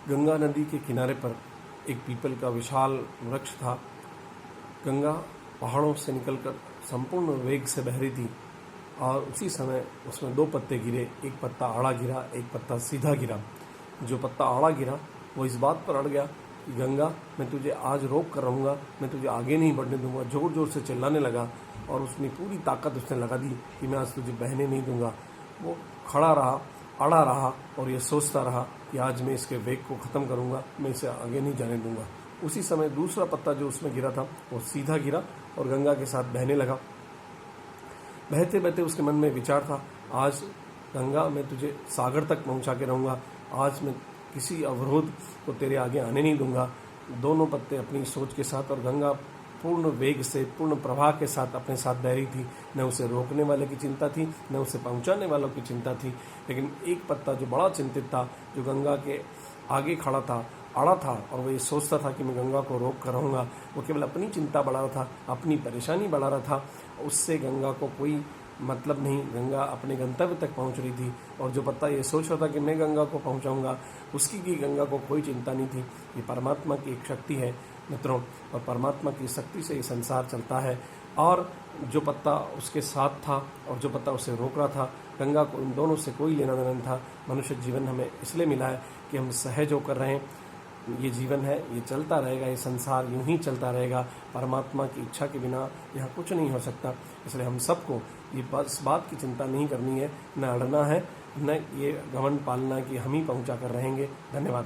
गंगा नदी के किनारे पर एक पीपल का विशाल वृक्ष था। गंगा पहाड़ों से निकलकर संपूर्ण वेग से बह रही थी और उसी समय उसमें दो पत्ते गिरे, एक पत्ता आड़ा गिरा, एक पत्ता सीधा गिरा। जो पत्ता आड़ा गिरा वो इस बात पर अड़ गया कि गंगा, मैं तुझे आज रोक कर रहूँगा, मैं तुझे आगे नहीं बढ़ने दूंगा। जोर जोर से चिल्लाने लगा और उसने पूरी ताकत उसने लगा दी कि मैं आज तुझे बहने नहीं दूंगा। वो खड़ा रहा, अड़ा रहा और ये सोचता रहा कि आज मैं इसके वेग को ख़त्म करूंगा, मैं इसे आगे नहीं जाने दूंगा। उसी समय दूसरा पत्ता जो उसमें गिरा था वो सीधा गिरा और गंगा के साथ बहने लगा। बहते बहते उसके मन में विचार था, आज गंगा मैं तुझे सागर तक पहुंचा के रहूँगा, आज मैं किसी अवरोध को तेरे आगे आने नहीं दूंगा। दोनों पत्ते अपनी सोच के साथ और गंगा पूर्ण वेग से, पूर्ण प्रवाह के साथ अपने साथ बह रही थी। न उसे रोकने वाले की चिंता थी, न उसे पहुंचाने वालों की चिंता थी। लेकिन एक पत्ता जो बड़ा चिंतित था, जो गंगा के आगे खड़ा था, अड़ा था और वो ये सोचता था कि मैं गंगा को रोक कर रहूँगा, वो केवल अपनी चिंता बढ़ा रहा था, अपनी परेशानी बढ़ा रहा था। उससे गंगा को कोई मतलब नहीं, गंगा अपने गंतव्य तक पहुंच रही थी। और जो पत्ता ये सोच रहा था कि मैं गंगा को पहुंचाऊंगा, उसकी की गंगा को कोई चिंता नहीं थी। ये परमात्मा की एक शक्ति है मित्रों, और परमात्मा की शक्ति से ये संसार चलता है। और जो पत्ता उसके साथ था और जो पत्ता उसे रोक रहा था, गंगा को इन दोनों से कोई लेना देना नहीं था। मनुष्य जीवन हमें इसलिए मिला है कि हम सहज होकर रहें। ये जीवन है, ये चलता रहेगा, ये संसार यूं ही चलता रहेगा। परमात्मा की इच्छा के बिना यहाँ कुछ नहीं हो सकता। इसलिए हम सबको ये बस बात की चिंता नहीं करनी है, न अड़ना है, न ये घमंड पालना कि हम ही पहुँचा कर रहेंगे। धन्यवाद।